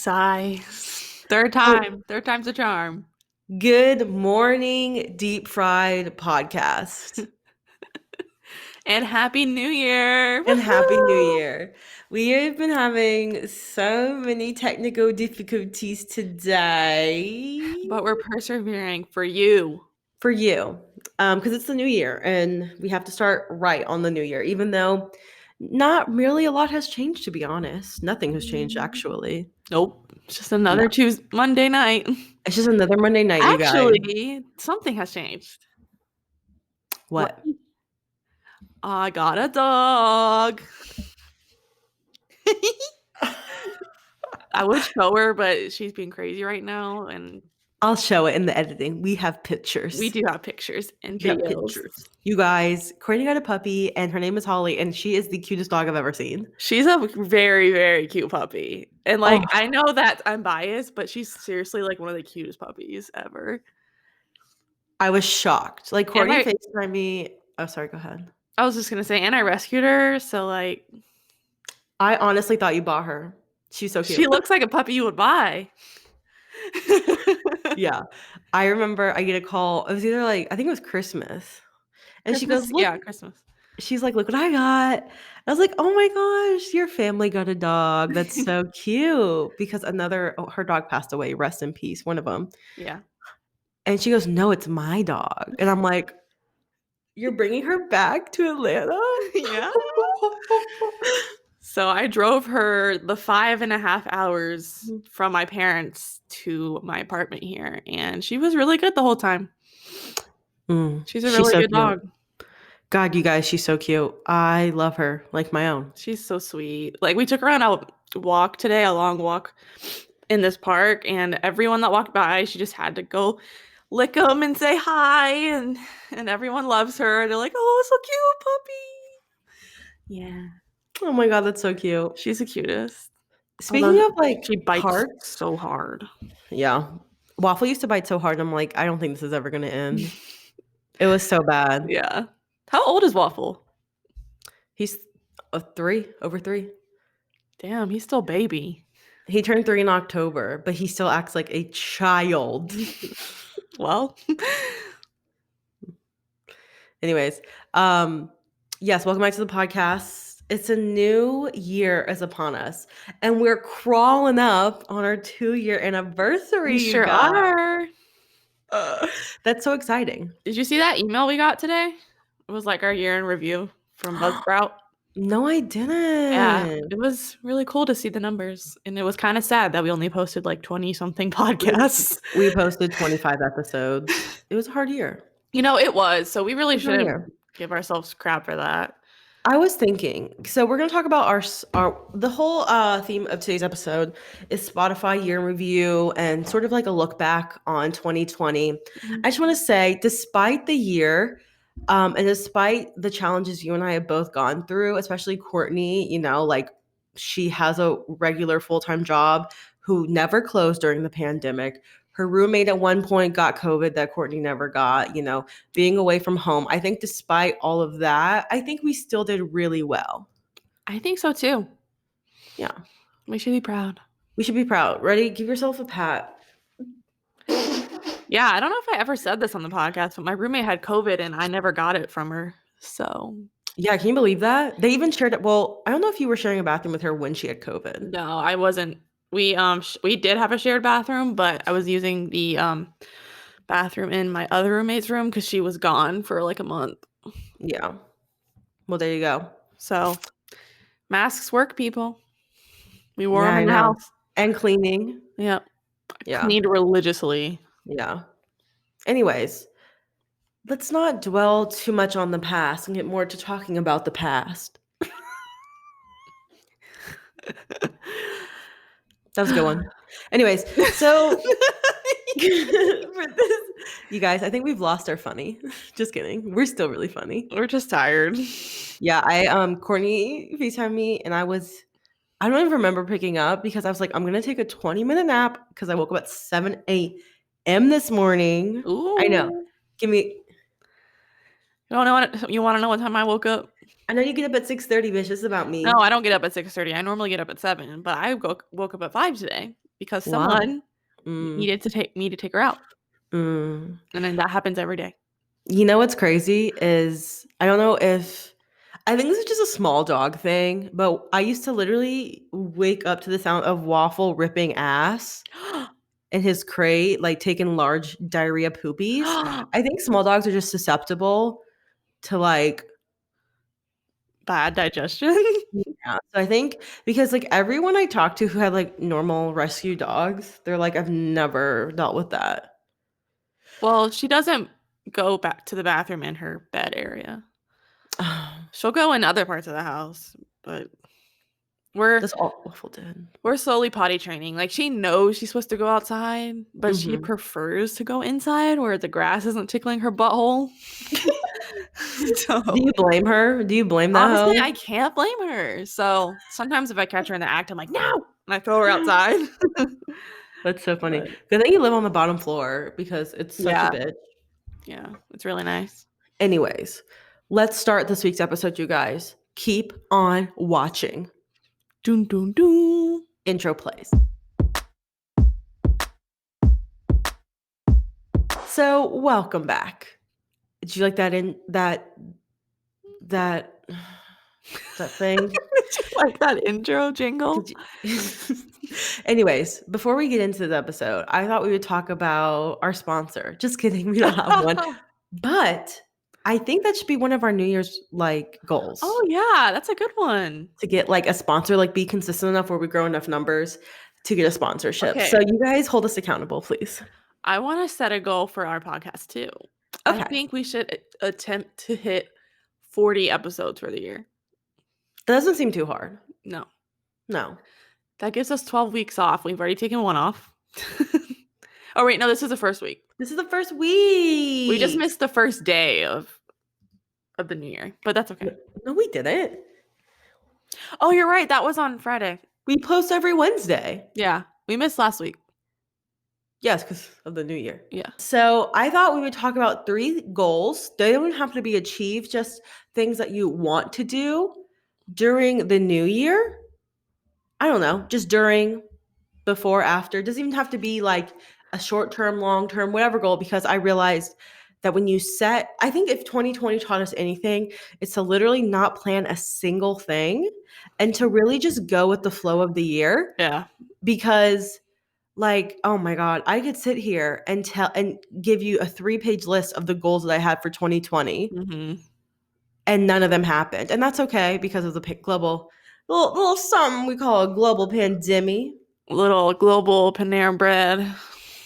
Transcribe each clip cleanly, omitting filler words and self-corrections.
Sigh. Third time's a charm. Good morning, deep fried podcast. And Happy New Year. And Happy New Woohoo! Year. We have been having so many technical difficulties today But we're persevering for you. for you. Because it's the new year and we have to start right on the new year, even though not really a lot has changed, to be honest. Nothing has changed, actually. Nope. It's just another Monday night. It's just another Monday night, you guys. Actually, something has changed. What? I got a dog. I would show her, but she's being crazy right now, and I'll show it in the editing. We have pictures. we do have pictures and We have videos. pictures. You guys, Courtney got a puppy, and her name is Holly, and she is the cutest dog I've ever seen. She's a very, very cute puppy. And, like, Oh. I know that I'm biased, but she's seriously, like, one of the cutest puppies ever. I was shocked. Like, And Courtney I FaceTimed me. Oh, sorry, go ahead. was just gonna say, and I rescued her, so, like, I honestly thought you bought her. She's so cute. she looks like a puppy you would buy. Yeah. I remember I get a call. It was either, like, I think it was Christmas. And she goes, look. Christmas. She's like, look what I got. I was like, oh my gosh, your family got a dog. That's so cute. Because her dog passed away. Rest in peace, one of them. Yeah. And she goes, no, it's my dog. And I'm like, you're bringing her back to Atlanta? Yeah. So I drove her the 5.5 hours from my parents to my apartment here, and she was really good the whole time. She's a really good dog. God, you guys, she's so cute. I love her like my own. She's so sweet. Like, we took her on a walk today, a long walk in this park, and everyone that walked by, she just had to go lick them and say hi, and everyone loves her. They're like, oh, so cute, puppy. Yeah. Oh my God, that's so cute. She's the cutest. Speaking of, like, she bites parts, so hard. Yeah. Waffle used to bite so hard. I'm like, I don't think this is ever going to end. It was so bad. Yeah. How old is Waffle? He's over 3. Damn, he's still baby. He turned 3 in October, but he still acts like a child. Well. Anyways, yes, welcome back to the podcast. It's a new year is upon us, and we're crawling up on our 2-year anniversary. We sure are. That's so exciting. Did you see that email we got today? It was like our year in review from Buzzsprout. No, I didn't. Yeah, it was really cool to see the numbers, and it was kind of sad that we only posted like 20-something podcasts. We posted 25 episodes. It was a hard year. You know, it was. So we really shouldn't give ourselves crap for that. I was thinking, so we're going to talk about the whole theme of today's episode is Spotify year in review and sort of like a look back on 2020. Mm-hmm. I just want to say, despite the year and despite the challenges you and I have both gone through, especially Courtney, you know, like she has a regular full-time job who never closed during the pandemic. Her roommate at one point got COVID that Courtney never got, you know, being away from home. I think despite all of that, I think we still did really well. I think so too. Yeah. We should be proud. We should be proud. Ready? Give yourself a pat. Yeah, I don't know if I ever said this on the podcast, but my roommate had COVID and I never got it from her. So. Yeah, can you believe that? They even shared it. Well, I don't know if you were sharing a bathroom with her when she had COVID. No, I wasn't. We did have a shared bathroom, but I was using the bathroom in my other roommate's room because she was gone for like a month. Yeah. Well, there you go. So masks work, people. We wore them in the house. And cleaning. Yeah. Cleaned religiously. Yeah. Anyways, let's not dwell too much on the past and get more to talking about the past. That was a good one. Anyways, so for this, you guys, I think we've lost our funny. Just kidding. We're still really funny. We're just tired. Yeah, Courtney FaceTimed me and I don't even remember picking up because I was like, I'm going to take a 20-minute nap because I woke up at 7 a.m. this morning. Ooh. I know. You want to know what time I woke up? I know you get up at 6:30, bitch. This is about me. No, I don't get up at 6:30. I normally get up at 7, but I woke up at 5 today. because Wow. someone needed to take her out. Mm. And then that happens every day. You know what's crazy is I don't know if I think this is just a small dog thing, but I used to literally wake up to the sound of Waffle ripping ass in his crate, like taking large diarrhea poopies. I think small dogs are just susceptible to like Bad digestion. yeah. So I think because like everyone I talk to who had like normal rescue dogs, they're like, I've never dealt with that. Well, she doesn't go back to the bathroom in her bed area. She'll go in other parts of the house, but we're That's all Waffle did. we're slowly potty training. Like she knows she's supposed to go outside, but she Mhm. prefers to go inside where the grass isn't tickling her butthole. So Do you blame her? Do you blame that honestly, I hoe? can't blame her. So sometimes if I catch her in the act, I'm like, no, and I throw her outside. That's so funny. But Good thing you live on the bottom floor because it's such a yeah, bitch. yeah, it's really nice. Anyways, let's start this week's episode, you guys. Keep on watching. Dun dun dun. Intro plays. So, welcome back. Did you like that that thing? Did you like that intro jingle? Did you- Anyways, before we get into the episode, I thought we would talk about our sponsor. Just kidding, we don't have one. But I think that should be one of our New Year's like goals. Oh yeah, that's a good one. To get like a sponsor, like be consistent enough where we grow enough numbers to get a sponsorship. Okay. So you guys hold us accountable, please. I want to set a goal for our podcast too. Okay. I think we should attempt to hit 40 episodes for the year. That doesn't seem too hard. No. No. That gives us 12 weeks off. We've already taken one off. Oh wait, no, this is the first week. This is the first week. We just missed the first day of the new year, but that's okay. No, we didn't. Oh, you're right. That was on Friday. We post every Wednesday. Yeah, we missed last week. Yes, because of the new year. Yeah. So I thought we would talk about 3 goals. They don't have to be achieved, just things that you want to do during the new year. I don't know, just during, before, after. It doesn't even have to be like a short term, long term, whatever goal, because I realized that when you set, I think if 2020 taught us anything, it's to literally not plan a single thing and to really just go with the flow of the year. Yeah. Because like, oh my God, I could sit here and give you a 3-page list of the goals that I had for 2020 and none of them happened. And that's okay because of the global, little something we call a global pandemic. Little global Panera bread.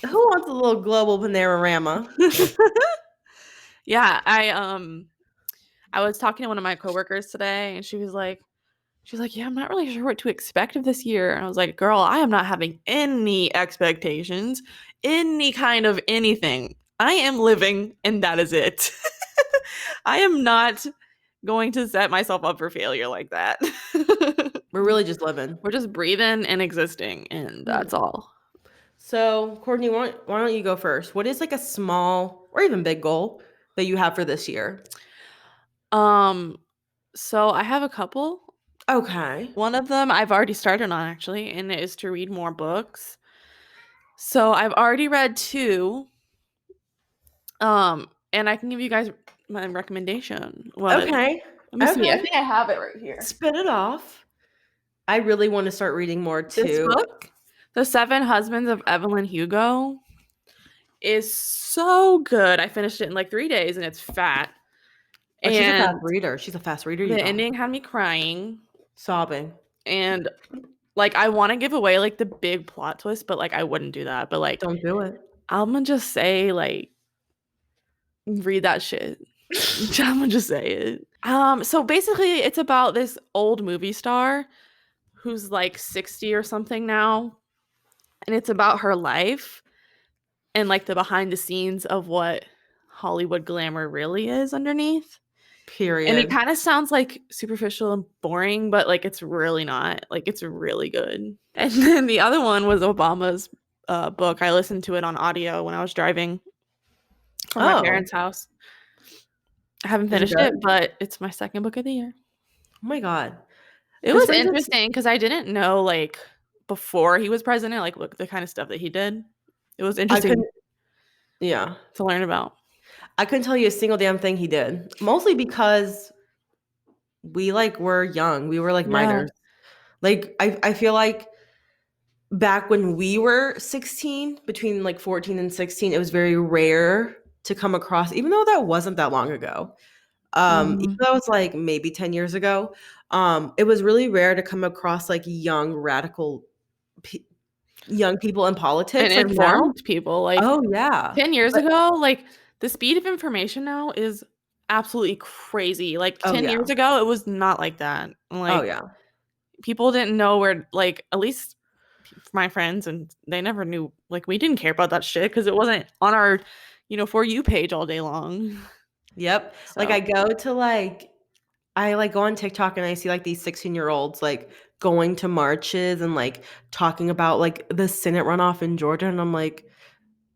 Who wants a little global Panorama? Yeah, I was talking to one of my coworkers today and she was like, yeah, I'm not really sure what to expect of this year. And I was like, girl, I am not having any expectations, any kind of anything. I am living and that is it. I am not going to set myself up for failure like that. We're really just living. We're just breathing and existing and that's all. So, Courtney, why don't you go first? What is like a small or even big goal that you have for this year? So I have a couple. Okay. One of them I've already started on actually, and it is to read more books. So I've already read 2. And I can give you guys my recommendation. Okay. Let me see. I think I have it right here. Spit it off. I really want to start reading more too. This book, The 7 Husbands of Evelyn Hugo, is so good. I finished it in like 3 days and it's fat. Oh, she's a fast reader. She's a fast reader. The ending had me crying. Sobbing. And like I want to give away like the big plot twist, but like I wouldn't do that. But like don't do it. I'm gonna just say like read that shit. I'm gonna just say it. So basically it's about this old movie star who's like 60 or something now. And it's about her life and like the behind the scenes of what Hollywood glamour really is underneath. Period. And it kind of sounds like superficial and boring, but like it's really not. Like it's really good. And then the other one was Obama's book. I listened to it on audio when I was driving from my parents' house. I haven't finished it, but it's my second book of the year. Oh my God. It was interesting because I didn't know like before he was president, like look the kind of stuff that he did. It was I interesting couldn't. Yeah, to learn about. I couldn't tell you a single damn thing he did. Mostly because we like were young. We were like Yeah. minors. Like I feel like back when we were 16, between like 14 and 16, it was very rare to come across, even though that wasn't that long ago. Even Mhm. though it's like maybe 10 years ago, it was really rare to come across like young radical pe- young people in And politics like now. informed people, like, Oh yeah. 10 years But ago, like, the speed of information now is absolutely crazy. Like, oh 10 years yeah. ago, it was not like that. Oh Like, yeah. people didn't know where, like, at least my friends, and they never knew, like, we didn't care about that shit because it wasn't on our, For You page all day long. Yep. Like So, I like go on TikTok and I see like these 16-year-olds like going to marches and like talking about like the Senate runoff in Georgia, and I'm like,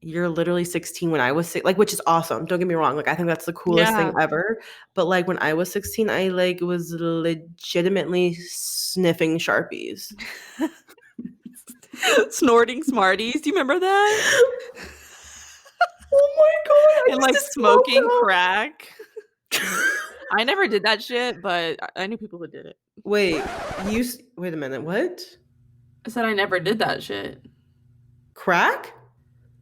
you're literally 16 when I was like, which is awesome. Don't get me wrong. Like I think that's the coolest thing yeah. ever. But like when I was 16, I like was legitimately sniffing Sharpies. Snorting Smarties. Do you remember that? Oh my god, I And, used like, to smoke smoking crack. them. I never did that shit, but I knew people who did it. Wait, wait a minute. What? I said I never did that shit. Crack?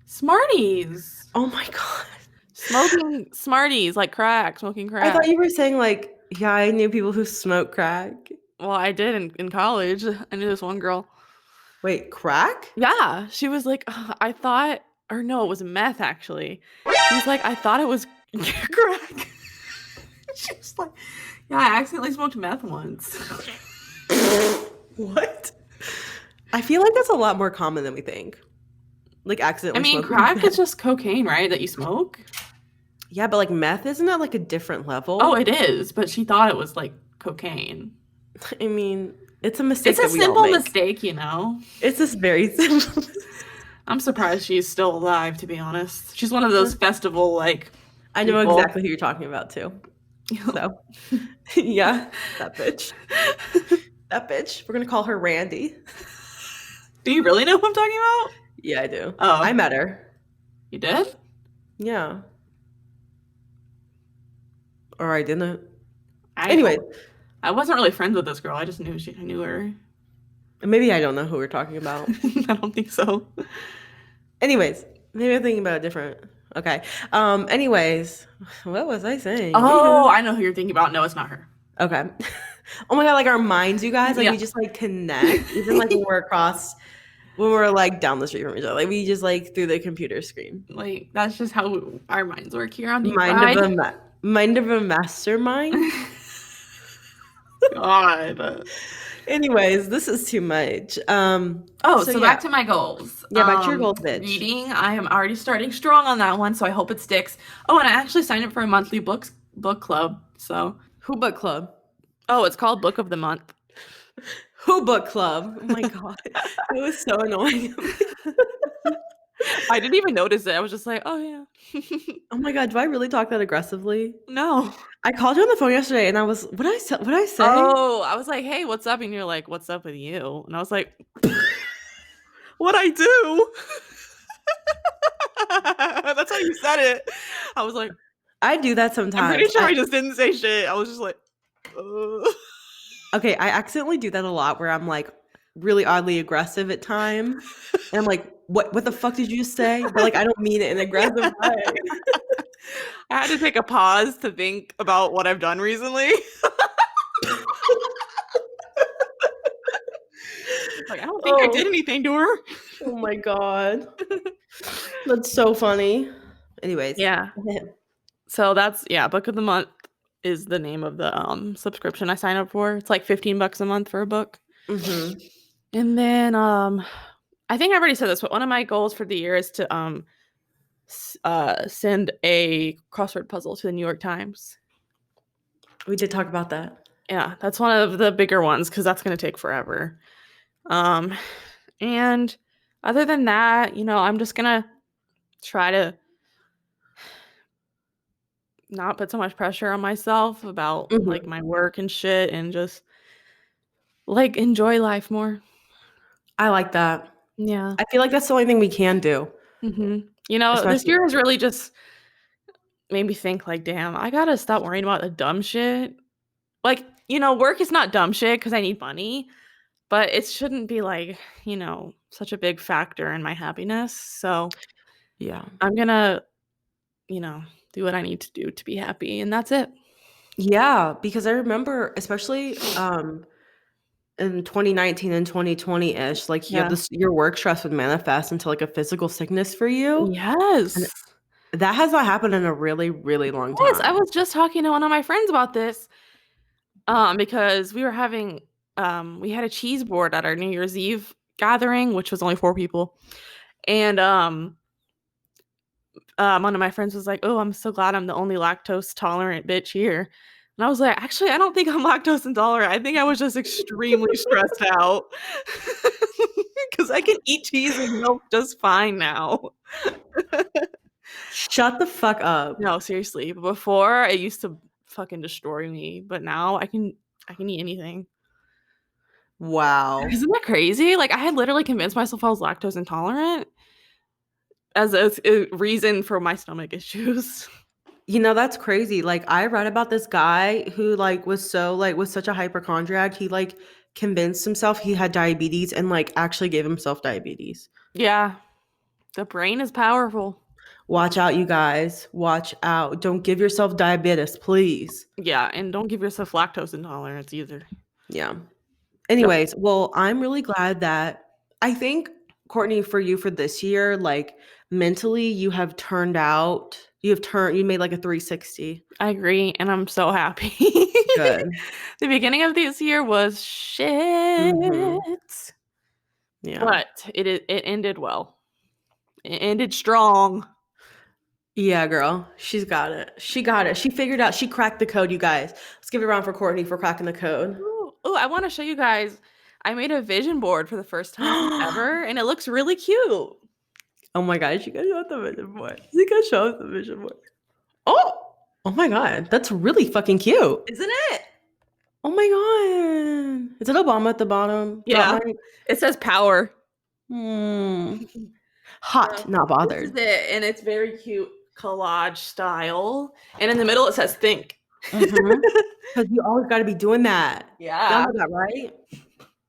Smarties. Oh my god. Smoking Smarties, like crack, smoking I crack. thought you were saying like, yeah, I knew people who smoke crack. Well, I did in college. I knew this one girl. Wait, crack? Yeah, she was like, "Ugh, I thought, or no, it was meth actually. She was like, I thought it was crack. She was like, yeah, I accidentally smoked meth once. What? I feel like that's a lot more common than we think. Like I accidentally mean, smoking crack meth. is just cocaine, right? That you smoke. Yeah, but like meth, isn't that like a different Oh, level? it is, but she thought it was like cocaine. I mean, it's a It's mistake a that we all simple make. mistake. It's just very simple. I'm surprised she's still alive, to be honest. She's one of those festival like I know people. exactly who you're talking about too. So, yeah, that bitch. That bitch. We're gonna call her Randy. Do you really know who I'm talking about? Yeah, I do. I Oh, met her. you did? Yeah. Or I didn't. I Anyways, I wasn't really friends with this girl. I just I knew her. maybe I don't know who we're talking about. I don't think so. Anyways, maybe I'm thinking about a different. Okay. Anyways, what was I saying? Oh, Anywho. I know who you're thinking about. No, it's not her. Okay. Oh my god, like our minds, you guys, like Yeah. we just like connect, even like when we're like down the street from each other, like we just like through the computer screen. Like that's just how our minds work here on Deep Mind of Fried. a mind of a mastermind. God. Anyways, this is too much. Oh, So so yeah, back to my goals. yeah, back to your goals, bitch. Reading. I am already starting strong on that one, so I hope it sticks. Oh, and I actually signed up for a monthly book club. So, Who book club? oh, it's called Book of the Month. Who book club? Oh my god, it was so annoying. I didn't even notice it. I was just like, oh yeah. Oh my god, do I really talk that aggressively? No. I called you on the phone yesterday, and I was what did I say? Oh, I was like, hey, what's up? And you're like, what's up with you? And I was like, what I do? That's how you said it. I was like, I do that I'm pretty sometimes. sure I just didn't say shit. I was just like, Okay, I accidentally do that a lot where I'm like really oddly aggressive at times. And I'm like, what the fuck did you just say? But like I don't mean it in an aggressive way. I had to take a pause to think about what I've done recently. Like, I don't think I did Oh, anything to her. oh my god. That's so funny. Anyways. Yeah. So that's Book of the Month is the name of the subscription I sign up for. It's like $15 a month for a book. Mm-hmm. And then I think I've already said this, but one of my goals for the year is to send a crossword puzzle to the New York Times. We did talk about that. Yeah, that's one of the bigger ones because that's going to take forever. And other than that, I'm just going to try to not put so much pressure on myself about Mhm. like my work and shit and just like enjoy life more. I like that. Yeah. I feel like that's the only thing we can do, You know, this especially year has really just made me think like, damn, I gotta stop worrying about the dumb shit. Like, work is not dumb shit because I need money, but it shouldn't be like, such a big factor in my happiness. So yeah. I'm gonna, you know, do what I need to do to be happy, and that's it. Yeah, because I remember especially, in 2019 and 2020-ish, like, you have Yeah. this your work stress would manifest into, like, a physical sickness for you, and Yes. that has not happened in a really, really long Yes, I time. was just talking to one of my friends about this, because we had a cheese board at our New Year's Eve gathering, which was only 4 people, and, one of my friends was like, "Oh, I'm so glad I'm the only lactose tolerant bitch here." And I was like, "Actually, I don't think I'm lactose intolerant. I think I was just extremely stressed out because I can eat cheese and milk just fine now." Shut the fuck up. No, seriously. Before, it used to fucking destroy me, but now I can eat anything. Wow. Isn't that crazy? Like, I had literally convinced myself I was lactose intolerant as a reason for my stomach issues. You know, that's crazy. Like, I read about this guy who, like, was such a hypochondriac, he, like, convinced himself he had diabetes and, like, actually gave himself diabetes. Yeah, the brain is powerful. Watch out, you guys. Watch out. Don't give yourself diabetes, please. Yeah, and don't give yourself lactose intolerance either. Yeah. Yep, Anyways, well, I'm really glad that I think, Courtney, for you for this year, like, mentally, you made like a 360. I agree, and I'm so happy. Good. The beginning of this year was shit, Mhm. Yeah. but it ended well. It ended strong. Yeah, girl. She's got it. She got it. She figured out, she cracked the code, you guys. Let's give it a round for Courtney for cracking the code. Ooh, I wanna show you guys. I made a vision board for the first time ever, and it looks really cute. Oh my god, you guys want the vision board. You guys show us the vision board. Oh! Oh my god, that's really fucking cute. Isn't it? Oh my god. Is it Obama at the bottom? Drop Yeah. mic? It says power. Hmm. So, Hot, not this is bothered. it, and it's very cute collage style, and in the middle it says think. Mhm. 'Cause you always gotta be doing that. Y'all Yeah. know that, right?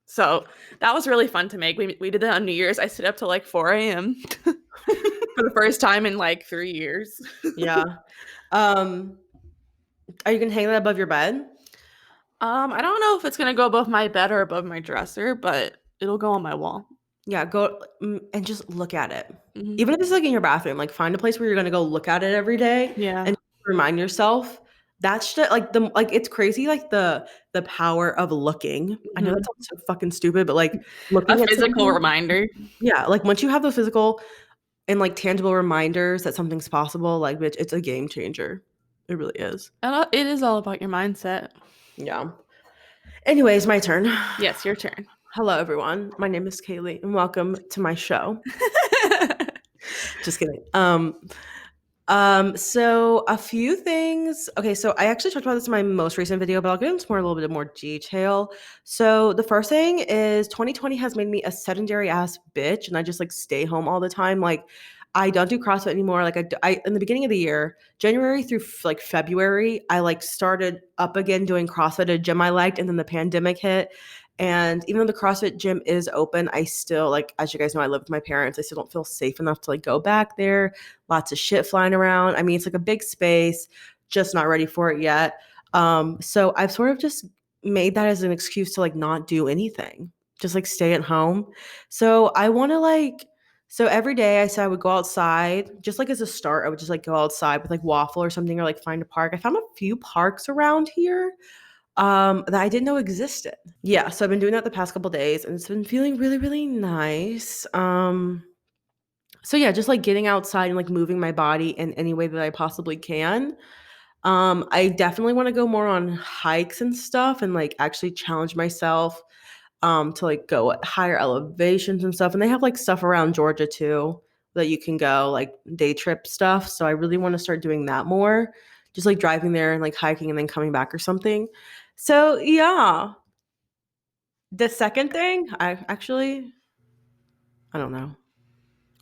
So, that was really fun to make. We did that on New Year's. I stayed up till, like, 4 a.m. for the first time in, like, 3 years. Yeah. Um, are you gonna hang that above your bed? I don't know if it's gonna go above my bed or above my dresser, but it'll go on my wall. Yeah, go, and just look at it. Mhm. Even if it's, like, in your bathroom, like, find a place where you're gonna go look at it every day Yeah. and remind yourself. That's just like, it's crazy, like, the power of looking. I know that Mhm. sounds so fucking stupid, but, like, A looking at physical something. reminder. Yeah, like, once you have those physical and, like, tangible reminders that something's possible, like, bitch, it's a game changer. It really is. It is all about your mindset. Yeah. Anyways, my turn. Yes, your turn. Hello, everyone. My name is Kaylee, and welcome to my show. Just kidding. So a few things. Okay, so I actually talked about this in my most recent video, but I'll get into a little bit more detail. So the first thing is 2020 has made me a sedentary ass bitch, and I just like stay home all the time. Like, I don't do CrossFit anymore. Like, I in the beginning of the year, January through like February, I like started up again doing CrossFit at a gym I liked, and then the pandemic hit. And even though the CrossFit gym is open, I still, like, as you guys know, I live with my parents. I still don't feel safe enough to like go back there. Lots of shit flying around. I mean, it's like a big space, just not ready for it yet. So I've sort of just made that as an excuse to like not do anything, just like stay at home. So I want to like, so every day I said I would go outside, just like as a start, I would just like go outside with like waffle or something or like find a park. I found a few parks around here that I didn't know existed. Yeah, so I've been doing that the past couple days and it's been feeling really, really nice. So yeah, just like getting outside and like moving my body in any way that I possibly can. I definitely want to go more on hikes and stuff and like actually challenge myself to like go at higher elevations and stuff. And they have like stuff around Georgia too that you can go, like day trip stuff. So I really want to start doing that more. Just like driving there and like hiking and then coming back or something. So yeah. The second thing, I actually I don't know.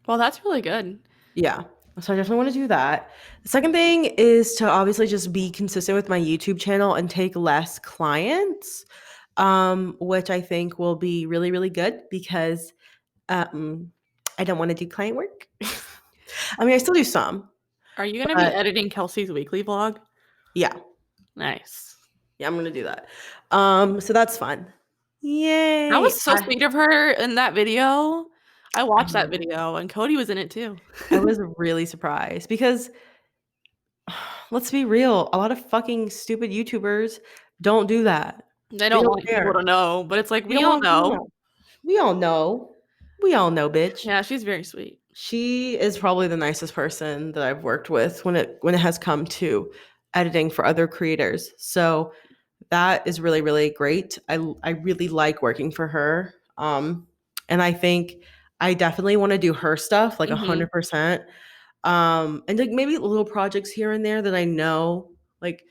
Well, that's really good. Yeah. So I definitely want to do that. The second thing is to obviously just be consistent with my YouTube channel and take less clients, which I think will be really, really good because I don't want to do client work. I mean, I still do some, Are you gonna be but editing Kelsey's weekly vlog? yeah. Nice. Yeah, I'm gonna do that. So that's fun. That Yay. was so sweet of her in that video. I I watched that know. video and Cody was in it too. I was really surprised because let's be real, a lot of fucking stupid YouTubers don't do that. They They don't don't want people care. to know, but it's like They we don't all want people to know. know. We all know. We all know, bitch. Yeah, she's very sweet. She is probably the nicest person that I've worked with when it has come to editing for other creators. So that is really, really great. I really like working for her. And I think I definitely want to do her stuff like Mhm. 100%. And like maybe little projects here and there that I know, like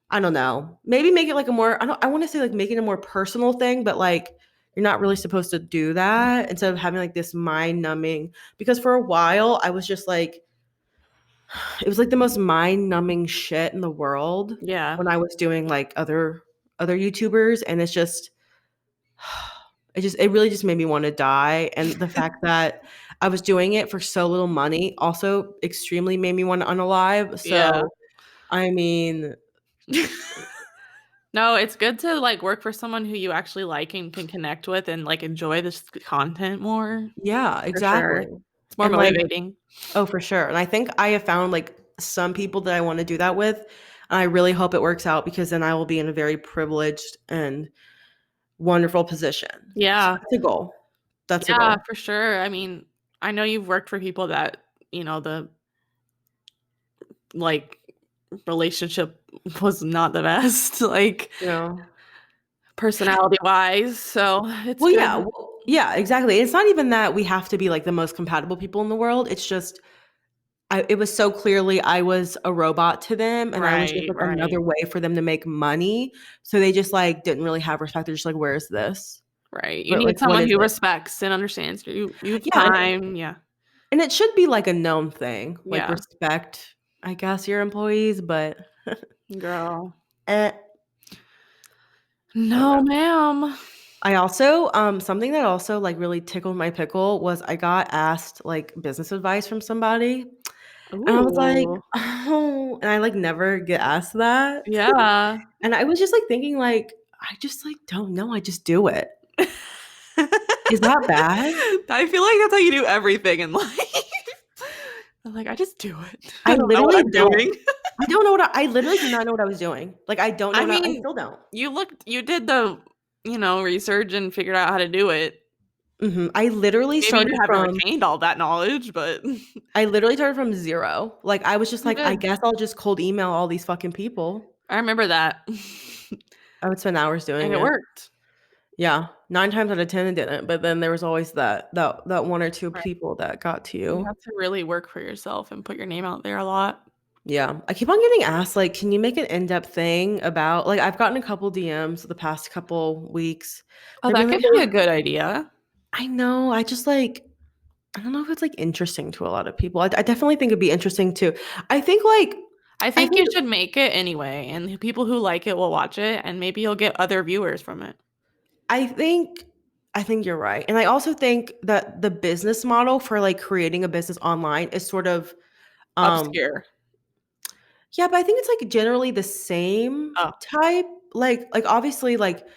I don't know, maybe make it like a more I want to say like making a more personal thing, but like you're not really supposed to do that instead of having like this mind numbing. Because for a while I was just like, it was like the most mind numbing shit in the world Yeah. when I was doing like other YouTubers, and it's just it really just made me want to die. And the fact that I was doing it for so little money also extremely made me want to unalive. Yeah. So I mean, No, it's good to like work for someone who you actually like and can connect with and like enjoy this content more. yeah, For exactly. sure. It's more And like, motivating. oh, for sure. And I think I have found like some people that I want to do that with. And I really hope it works out because then I will be in a very privileged and wonderful position. So Yeah. that's a goal. That's a Yeah, goal. for sure. I mean, I know you've worked for people that, the like relationship was not the best, like You know? personality wise. So it's Well, good. yeah, exactly. It's not even that we have to be like the most compatible people in the world. It's just it was so clearly I was a robot to them, and I was just Right, like right, another way for them to make money. So they just like didn't really have respect. They're just like, "Where's this? right. You But need like, what someone is who it?" respects and understands you have Yeah, time. Yeah. and it should be like a known thing, like Yeah. respect, I guess, your employees. But Girl. eh, I don't No, know. ma'am. I also something that also like really tickled my pickle was I got asked like business advice from somebody. And I was like, Ooh. "Oh," and I, like, never get asked that. Yeah. And I was just, like, thinking, like, I just, like, don't know, I just do it. Is that bad? I feel like that's how you do everything in life. I'm like, I just do it. I I don't know what literally I'm don't. doing. I don't know what I literally do not know what I was doing. Like, I don't know I what I mean, still don't. you did the, research and figured out how to do it. Mhm. I literally Maybe you started haven't from retained all that knowledge, but 0. Like, I was just you like, "I did. guess I'll just cold email all these fucking people." I remember that. I would spend hours doing And it it. worked. Yeah. 9 times out of 10 it didn't, but then there was always that 1 or 2 Right. people that got to You you. have to really work for yourself and put your name out there a lot. Yeah. I keep on getting asked, like, "Can you make an in-depth thing about" like, I've gotten a couple DMs the past couple weeks. Oh, They've been that like, could be a good idea. I know, I just, like I don't know if it's, like, interesting to a lot of people. I definitely think it'd be interesting too. I think, like I I think you think should make it anyway, and the people who like it will watch it, and maybe you'll get other viewers from it. I think I think you're right, and I also think that the business model for, like, creating a business online is sort of, um Obscure. yeah, but I think it's, like, generally the same Oh. type. Like, obviously, like,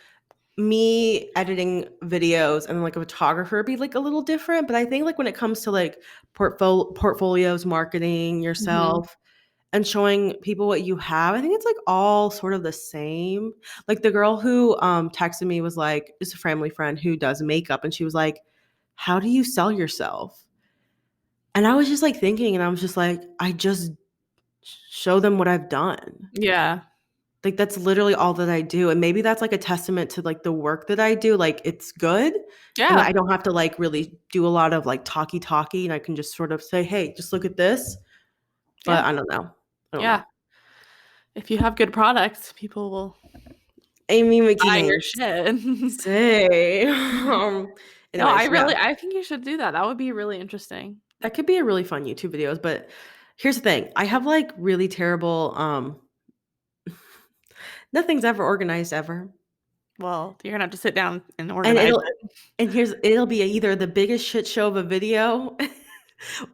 me editing videos and like a photographer be like a little different, but I think like when it comes to like portfolios, marketing Mhm. yourself and showing people what you have, I think it's like all sort of the same. Like the girl who texted me was like, it's a family friend who does makeup, and she was like, "How do you sell yourself?" And I was just like thinking, and I was just like, I just show them what I've done. Yeah. Like, that's literally all that I do, and maybe that's, like, a testament to, like, the work that I do, like, it's good, and Yeah. I don't have to, like, really do a lot of, like, talky, and I can just sort of say, "Hey, just look at this," Yeah. but I don't know. I don't know. Yeah. If you have good products, people will Amy buy your McGinnis, shit. say, No, Anyways, yeah. I think you should do that. That would be really interesting. That could be a really fun YouTube videos, but here's the thing. I have like really terrible nothing's ever organized ever. Well, you're gonna have to sit down and And organize it. it'll be either the biggest shit show of a video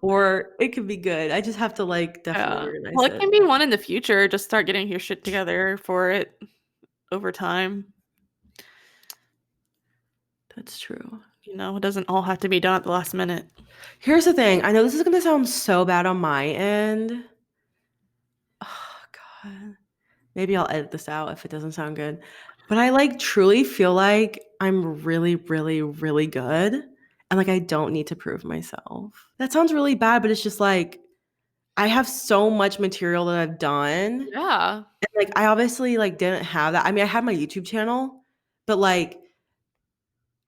or it could be good. I just have to like definitely Yeah. Well, organize it it. can be one in the future. Just start getting your shit together for it over time. That's true. You know, it doesn't all have to be done at the last minute. Here's the thing. I know this is going to sound so bad on my end. Oh god. Maybe I'll edit this out if it doesn't sound good. But I like truly feel like I'm really really really good and like I don't need to prove myself. That sounds really bad, but it's just like I have so much material that I've done. Yeah. And like I obviously like didn't have that. I mean, I had my YouTube channel, but like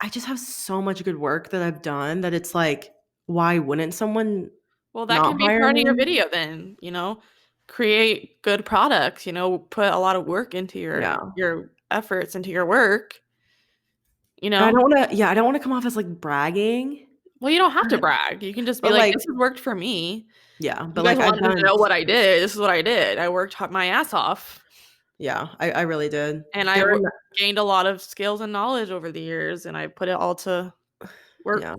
I just have so much good work that I've done that it's like why wouldn't someone Well, that not can be hire part of your me? video then, you know? Create good products, you know, put a lot of work into Yeah. your efforts into your work, you And I know? don't wanna yeah, I don't wanna come off as, like, bragging, Well, you don't have to brag. You can just be but, like, like "This has worked for me. yeah, You but, guys like, I've wanted to done know what I did. This is what I did. I worked my ass off, yeah, I really did. and I There were no gained a lot of skills and knowledge over the years, and I put it all to work." yeah.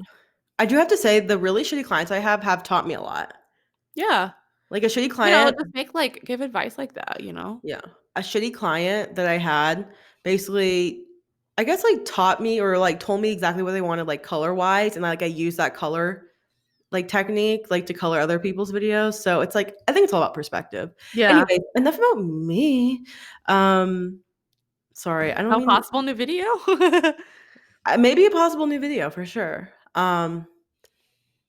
I do have to say the really shitty clients I have taught me a lot. Yeah. Like, a shitty You know, client just make, like give advice like that, you know? yeah, a shitty client that I had basically, I guess, like, taught me or, like, told me exactly what they wanted, like, color-wise, and, like, I used that color, like, technique, like, to color other people's videos, so it's like I think it's all about perspective. Yeah. Anyway, enough about me. Um, sorry, I don't How mean possible new video? maybe a possible new video for sure. And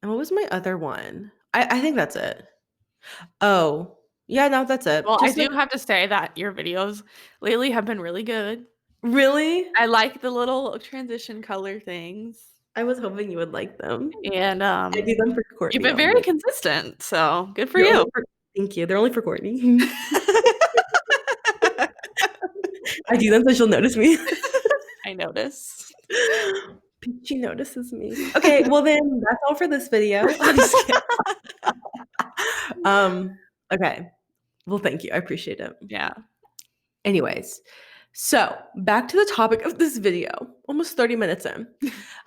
what was my other one? I think that's it. Oh, yeah, no, that's it. Well, I Just do like have to say that your videos lately have been really good. really? I like the little transition color things, I was hoping you would like them. and, I do them for you've Courtney been very only. consistent, so good for They're only you. for thank you. They're only for Courtney. I do them so she'll notice me. I noticed. She notices me. Okay, well then that's all for this video. I'm just kidding. Um, okay. Well, thank you. I appreciate it. Yeah. Anyways, so back to the topic of this video, almost 30 minutes in.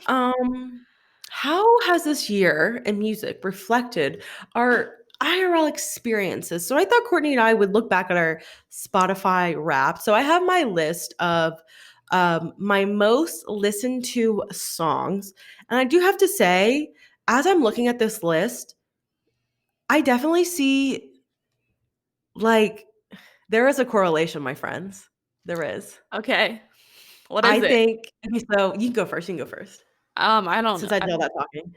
Um, how has this year in music reflected our IRL experiences? So I thought Courtney and I would look back at our Spotify Wrapped. So I have my list of my most listened to songs. And I do have to say, as I'm looking at this list, I definitely see like there is a correlation, my friends. There is. Okay. What I is it? think okay, so you can go first. You can go first. I don't know. Since I did all that talking.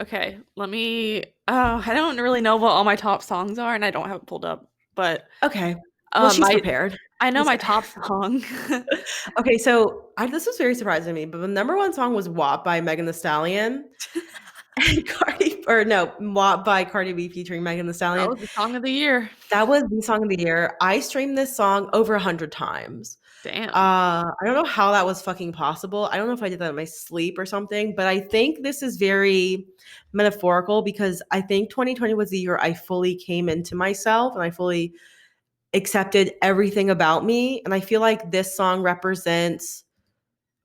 Okay, let me I don't really know what all my top songs are, and I don't have it pulled up, but, Okay. Well, she's my prepared. I know This my top song. okay, so this was very surprising to me, but the number one song was WAP by Megan Thee Stallion. And Cardi or no, WAP by Cardi B featuring Megan Thee That Stallion. was the song of the year. That was the song of the year. I streamed this song over 100 times. Damn. I don't know how that was fucking possible. I don't know if I did that in my sleep or something, but I think this is very metaphorical because I think 2020 was the year I fully came into myself and I fully accepted everything about me. And I feel like this song represents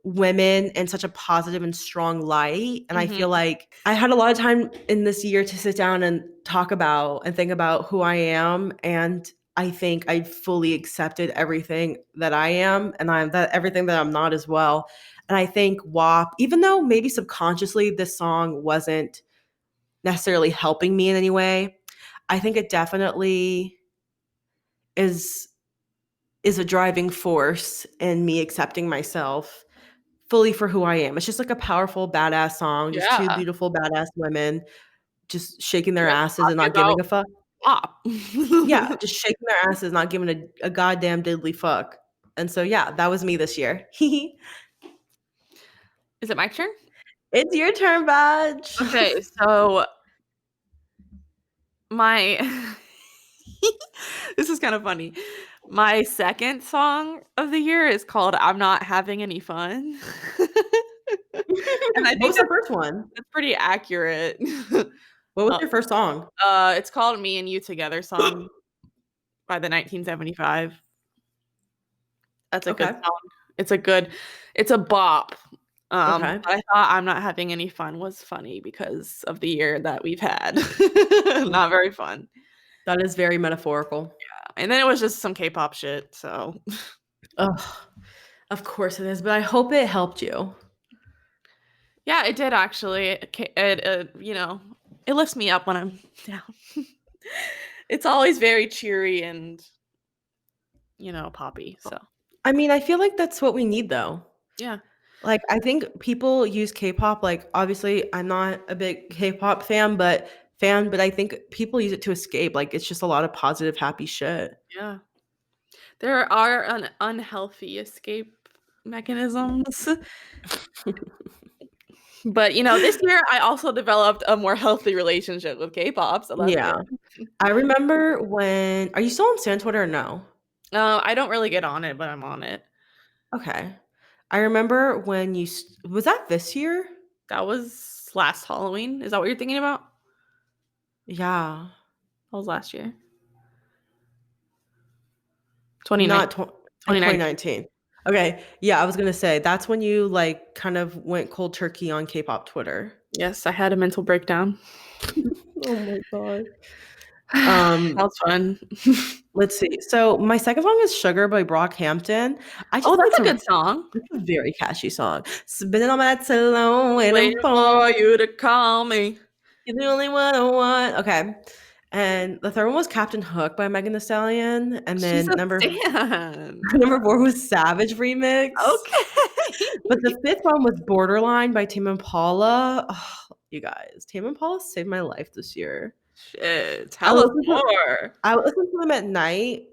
women in such a positive and strong light. And I feel Mhm. like I had a lot of time in this year to sit down and talk about and think about who I am. And I think I fully accepted everything that I am and I'm that everything that I'm not as well. And I think WAP, even though maybe subconsciously this song wasn't necessarily helping me in any way, I think it definitely is is a driving force in me accepting myself fully for who I am. It's just like a powerful, badass song, just two Yeah. beautiful, badass women just shaking their Like, asses and talking not giving about a fuck. pop. Yeah, just shaking their asses, not giving a goddamn diddly fuck. And so, yeah, that was me this year. Is it my turn? It's your turn, Badge. Okay, so my this is kind of funny. My second song of the year is called "I'm Not Having Any Fun." And I What think was the first one? that's pretty accurate. What was Uh, your first song? it's called "Me and You Together" song by the 1975. That's a good Okay. song. It's a bop. Okay. But I thought "I'm Not Having Any Fun" was funny because of the year that we've had. Not very fun. That is very metaphorical. And then it was just some K-pop shit, so Ugh. Of course it is, but I hope it helped you. yeah, it did actually. It lifts me up when I'm down. It's always very cheery and, poppy, so I mean, I feel like that's what we need though. yeah. Like, I think people use K-pop, like, obviously, I'm not a big K-pop fan, but I think people use it to escape. Like, it's just a lot of positive, happy shit. Yeah. There are unhealthy escape mechanisms. But, this year I also developed a more healthy relationship with K-pop, so that's Yeah. good. I remember when are you still on Stan Twitter or no? I don't really get on it, but I'm on it. Okay. I remember when was that this year? That was last Halloween. Is that what you're thinking about? Yeah. That was last year. 2019. Not 2019. Okay. Yeah, I was gonna say that's when you like kind of went cold turkey on K-pop Twitter. Yes, I had a mental breakdown. Oh my god. That was fun. Let's see. So my second song is Sugar by Brockhampton. I just Oh, think that's a good song. it's a very catchy song. Spinning on my nights alone, waiting Waiting for for you to call me. you're the only one I want. Okay. And the third one was Captain Hook by Megan Thee Stallion. And She's then a number stan. number 4 was Savage Remix. But the Okay. fifth one was Borderline by Tame Impala. Oh, you guys, Tame Impala saved my life this year. Shit. I Tell would us listen to more. I would listen to them at night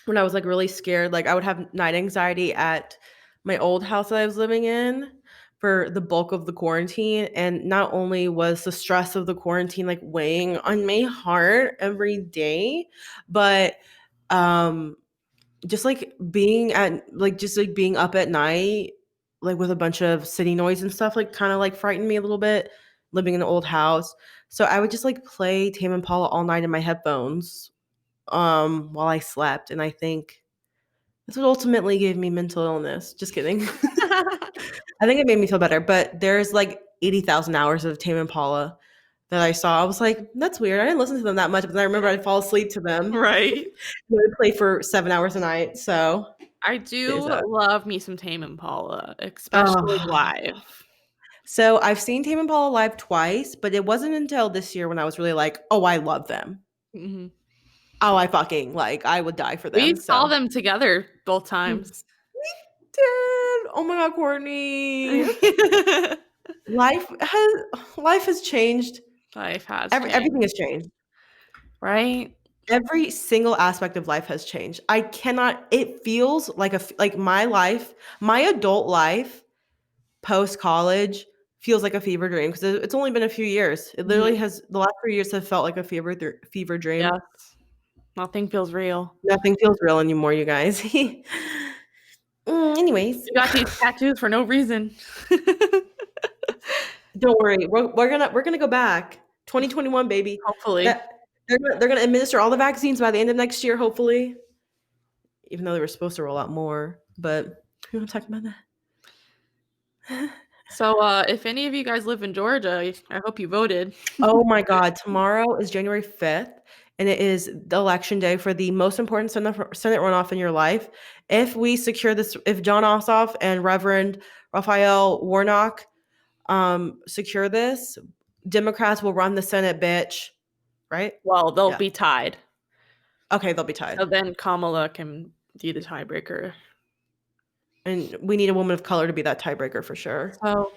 when I was, like, really scared. Like, I would have night anxiety at my old house that I was living in for the bulk of the quarantine, and not only was the stress of the quarantine, like, weighing on my heart every day, but, um just like being up at night, like with a bunch of city noise and stuff, like kind of like frightened me a little bit living in an old house. So I would just like play Tame Impala all night in my headphones while I slept. And I think that's what ultimately gave me mental illness. Just kidding. I think it made me feel better. But there's like 80,000 hours of Tame Impala that I saw. I was like, that's weird. I didn't listen to them that much, but then I remember I'd fall asleep to them. Right. They would play for 7 hours a night. So I there's do that. love me some Tame Impala, especially Oh. live. So I've seen Tame Impala live twice, but it wasn't until this year when I was really like, "Oh, I love them. Mhm. Oh, I fucking like, I would die for We them." saw So them together both we times. did. Oh my god, Courtney. Life has changed. Life has Everything changed, has changed. right? Every single aspect of life has changed. I cannot. It feels like like my life, my adult life post college feels like a fever dream because it's only been a few years. It literally Mhm. has the last 3 years have felt like a fever dream. Yes. Nothing feels real. Nothing feels real anymore, you guys. Anyways, You got these tattoos for no reason. don't worry. We're gonna go back. 2021, baby. Hopefully. That they're gonna administer all the vaccines by the end of next year, hopefully. Even though they were supposed to roll out more, but we don't talk about that. So, if any of you guys live in Georgia, I hope you voted. Oh my God! Tomorrow is January 5th, and it is the election day for the most important Senate runoff in your life. If we secure this, if John Ossoff and Reverend Raphael Warnock secure this, Democrats will run the Senate, bitch. Right? Well, they'll Yeah. be tied. Okay, they'll be So tied. then Kamala can be the tiebreaker. And we need a woman of color to be that tiebreaker for sure. So,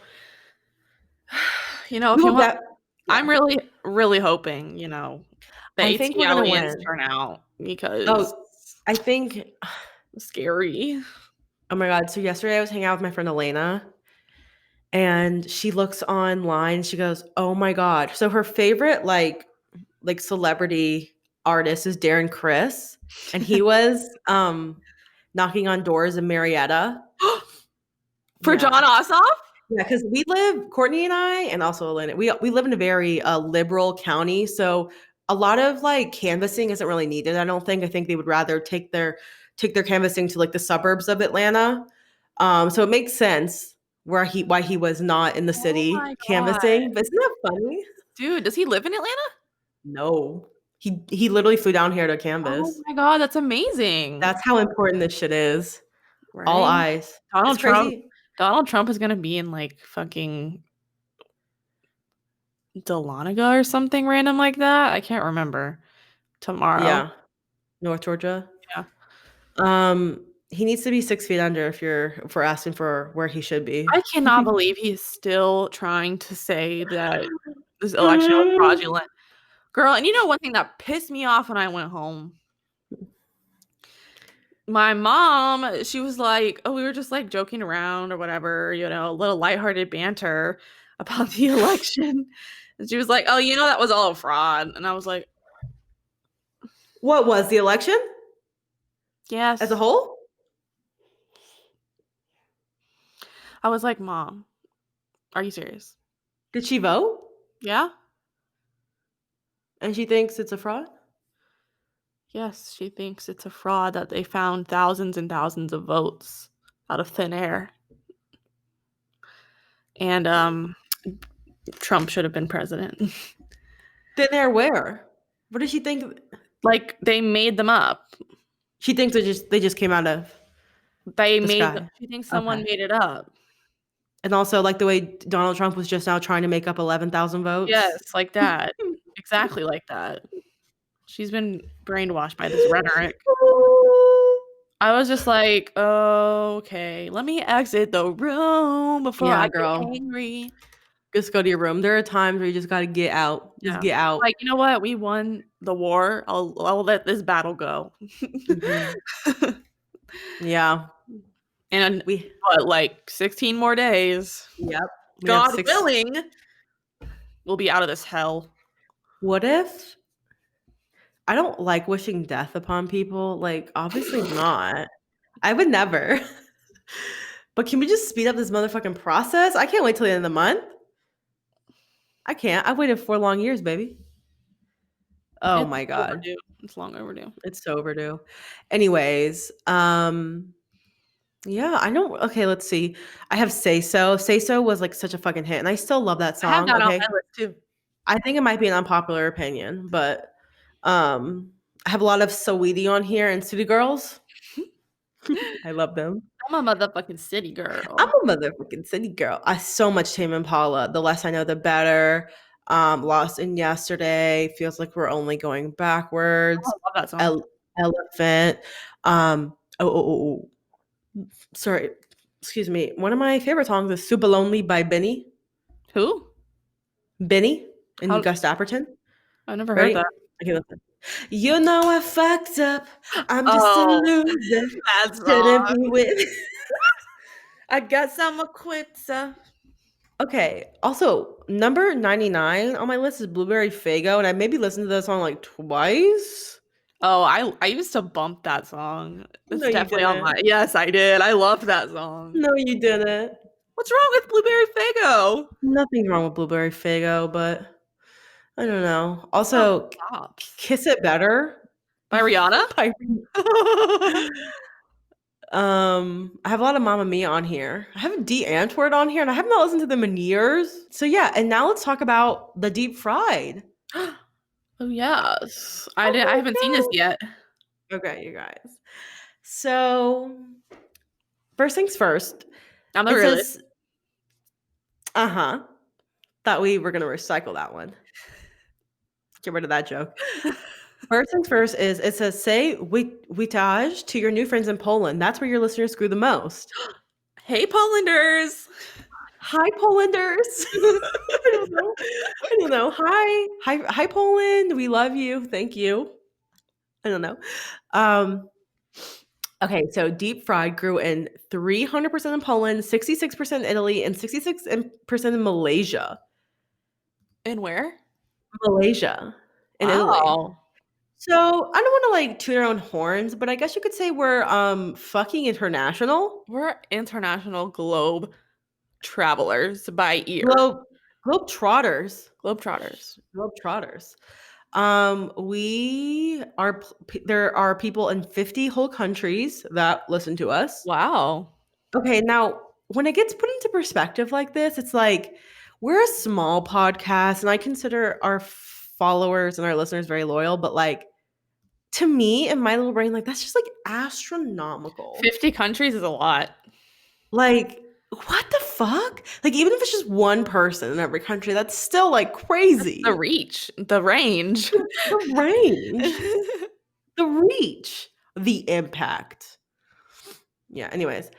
We if you will want, get yeah. I'm really, really hoping, the I think we're gonna AT-aliens win. turn out because Oh, I think it's scary. oh my God. So yesterday I was hanging out with my friend Elena and she looks online, she goes, "Oh my God." So her favorite like celebrity artist is Darren Chris. And he was knocking on doors in Marietta. For Yeah. John Ossoff? Yeah, because we live, Courtney and I, and also Elena, we live in a very liberal county, so a lot of like canvassing isn't really needed. I don't think. I think they would rather take their canvassing to like the suburbs of Atlanta. So it makes sense why he was not in the Oh city my god. canvassing. But isn't that funny? Dude, does he live in Atlanta? No, he literally flew down here to Oh canvass. my god, that's amazing. That's how important this shit is. All Right? eyes. It's Donald Trump crazy. Donald Trump is gonna be in like fucking Dahlonega or something random like that. I can't remember. Tomorrow. Yeah, North Georgia. Yeah. He needs to be 6 feet under if we're asking for where he should be. I cannot believe he's still trying to say that this election was fraudulent. Girl, and you know one thing that pissed me off when I went home? My mom, she was like, "Oh, we were just like joking around or whatever, you know, a little lighthearted banter about the election." And she was like, "Oh, you know that was all a fraud." And I was like, What was the election as a "Yes." whole? I was like, "Mom, are you serious?" Did she vote? Yeah? And she thinks it's a fraud? Yes, she thinks it's a fraud that they found thousands and thousands of votes out of thin air. And Trump should have been president. Then they're where? What does she think? Like they made them up. She thinks they just came out of They the made sky. she thinks someone Okay. made it up. And also like the way Donald Trump was just now trying to make up 11,000 votes. Yes, like that. Exactly like that. She's been brainwashed by this rhetoric. I was just like, "Okay, let me exit the room before Yeah, I get girl. angry." Just go to your room. There are times where you just got to get out. Just Yeah. get out. Like, you know what? We won the war. I'll let this battle go. Mhm. Yeah. And We what, like 16 more days, Yep. We have God 6. willing, we'll be out of this hell. What if I don't like wishing death upon people? Like, obviously not. I would never. But can we just speed up this motherfucking process? I can't wait till the end of the month. I can't. I've waited 4 long years, baby. Oh It's my god. overdue. It's long overdue. It's so overdue. Anyways, yeah, I know. Okay, let's see. I have Say So. Say So was like such a fucking hit, and I still love that I have song. that on my Okay. list too. I think it might be an unpopular opinion, but I have a lot of Saweetie on here and City Girls. I love them. I'm a motherfucking city I'm girl. a motherfucking city girl. I so much Tame Impala. The less I know, the better. Lost in Yesterday. Feels like we're only going Oh, I backwards. love that song. Elephant. Sorry. Excuse me. One of my favorite songs is Super Lonely by Benny. Who? Benny and How Gus Dapperton. I never heard Ready? that. Okay, listen. You know I fucked up. I'm just a Oh, loser. that Shouldn't song. be with. I guess I'm a quitter. Okay. Also, number 99 on my list is Blueberry Faygo, and I maybe listened to that song like twice. Oh, I used to bump that song. It's No, you definitely on didn't. my Yes, I did. I love that song. No, you didn't. What's wrong with Blueberry Faygo? Nothing wrong with Blueberry Faygo, but I don't know. Song Also, slaps. Kiss It Better By Rihanna? by I have a lot of Mamma Mia on here. I have a D Antwoord on here, and I have not listened to them in years. So yeah, and now let's talk about the deep fried. Oh, yes. Oh I haven't seen this my yet. god. Okay, you guys. So first things first. I'm the It realist. says, uh-huh. Thought we were gonna recycle that one. Get rid of that joke. First things first is it says say witage to your new friends in Poland. That's where your listeners grew the most. Hey, Polanders. Hi, Polanders. I don't know. I don't know. Hi, Poland. We love you. Thank you. I don't know. Um, okay, so deep fried grew in 300% in Poland, 66% in Italy, and 66% in Malaysia. And where? Malaysia and Italy. Wow. So I don't want to like toot our own horns, but I guess you could say we're fucking international. We're international globe. travelers by ear. Globetrotters. Globetrotters. Globetrotters. There are people in 50 whole countries that listen to us. Wow. Okay, now when it gets put into perspective like this, it's like we're a small podcast, and I consider our followers and our listeners very loyal, but like to me in my little brain, like that's just like astronomical. 50 countries is a lot. Like, what the fuck? Like, even if it's just one person in every country, that's still like That's crazy. the reach, the range. The range, the reach, the impact. Yeah, anyways.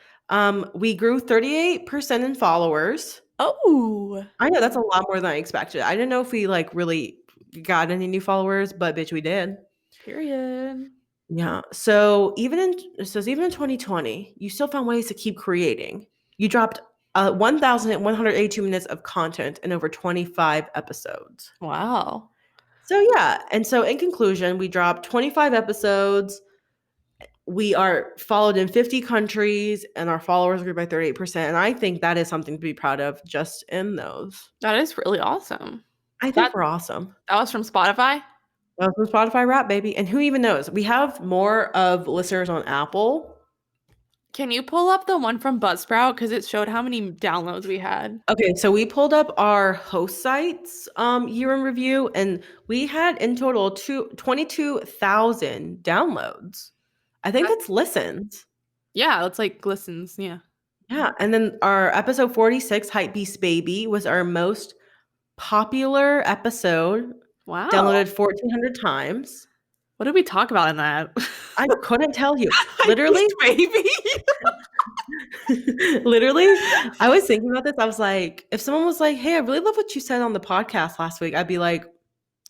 We grew 38% in followers. Oh, I know that's a lot more than I expected. I didn't know if we like really got any new followers, but bitch, we did. period. Yeah. So even in 2020, you still found ways to keep creating. You dropped 1,182 minutes of content in over 25 episodes. Wow. So yeah, and so in conclusion, we dropped 25 episodes. We are followed in 50 countries, and our followers grew by 38%. And I think that is something to be proud of just in those. That is really awesome. I That think we're awesome. that was from Spotify? That was from Spotify Rap, baby. And who even knows? We have more of listeners on Apple. Can you pull up the one from Buzzsprout? Because it showed how many downloads we had. Okay, so we pulled up our host sites year in review, and we had in total 22,000 downloads. I think it's listens. Yeah, it's like glistens. Yeah. Yeah, and then our episode 46, Hype Beast Baby, was our most popular episode, Wow. downloaded 1,400 times. What did we talk about in that? I couldn't tell you. Literally, baby. literally, I was thinking about this. I was like, if someone was like, "Hey, I really love what you said on the podcast last week," I'd be like,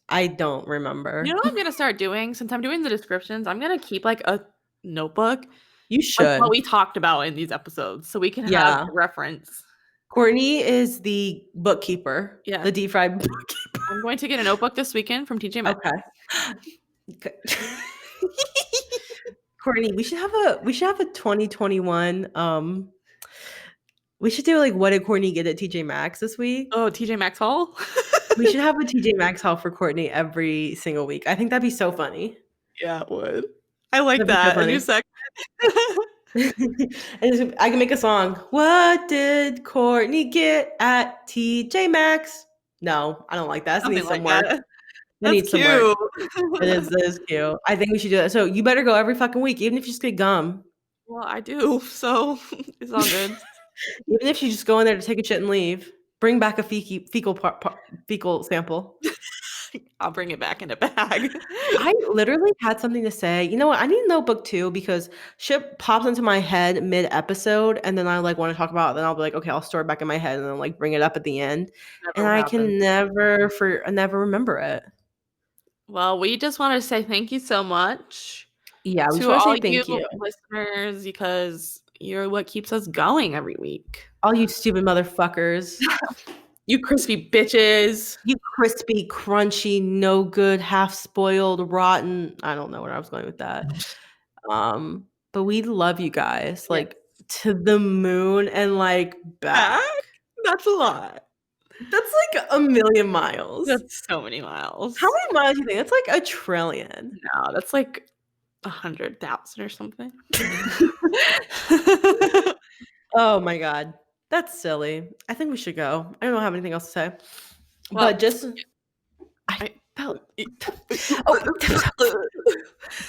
"I don't remember." You know what I'm gonna start doing? Since I'm doing the descriptions, I'm gonna keep like a notebook. You Like should. what we talked about in these episodes, so we can have Yeah. a reference. Courtney is the bookkeeper. Yeah. The deep fried bookkeeper. I'm going to get a notebook this weekend from TJ Maxx. Okay. Courtney, we should have a 2021 we should do like what did Courtney get at TJ Maxx this week? Oh, TJ Maxx haul? We should have a TJ Maxx haul for Courtney every single week. I think that'd be so funny. Yeah, it would. I like That'd be so that. A new segment. And I can make a song. What did Courtney get at TJ Maxx? No, I don't like that. That needs some work. That. That needs some work. Cute. It is cute. I think we should do that. So you better go every fucking week, even if you just get gum. Well, I do, so it's all good. Even if you just go in there to take a shit and leave. Bring back a fecal sample. I'll bring it back in a bag. I literally had something to say. You know what? I need a notebook too because shit pops into my head mid-episode, and then I like want to talk about it. Then I'll be like, okay, I'll store it back in my head, and then like bring it up at the end, and I can never remember it. Well, we just wanted to say thank you so much. Yeah, we to want to all say thank you, listeners, because you're what keeps us going every week. All you stupid motherfuckers. You crispy bitches. You crispy, crunchy, no good, half spoiled, rotten. I don't know where I was going with that. But we love you guys. Like to the moon and like back. That's a lot. That's like a million miles. That's so many miles. How many miles do you think? That's like 1 trillion. No, that's like 100,000 or something. Oh my god. That's silly. I think we should go. I don't have anything else to say. Well, but just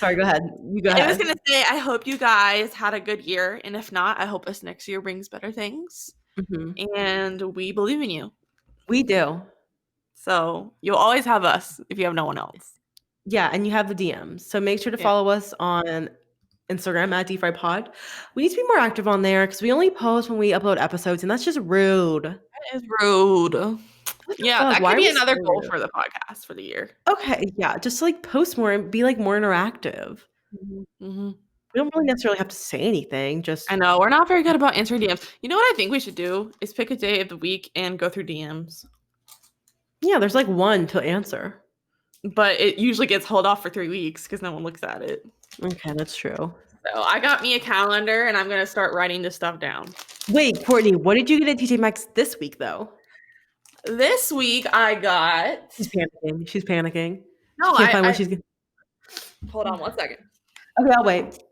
sorry, go ahead. You go ahead. I was gonna say I hope you guys had a good year, and if not, I hope this next year brings better things. Mm-hmm. And we believe in you. We do. So you'll always have us if you have no one else. Yeah, and you have the DMs. So make sure to follow us on Instagram at DeepFriedPod. We need to be more active on there because we only post when we upload episodes, and that's just rude. That is rude. Yeah, that could be another goal for the podcast for the year. Okay, yeah, just like post more and be like more interactive. Mm-hmm. We don't really necessarily have to say anything. I know we're not very good about answering DMs. You know what I think we should do is pick a day of the week and go through DMs. Yeah, there's like one to answer, but it usually gets held off for 3 weeks because no one looks at it. Okay, that's true. So I got me a calendar and I'm gonna start writing this stuff down. Wait, Courtney, what did you get at TJ Maxx this week though? This week I got She's panicking. She's panicking. She no, can't I, find what I she's getting. hold on one second. Okay, I'll wait.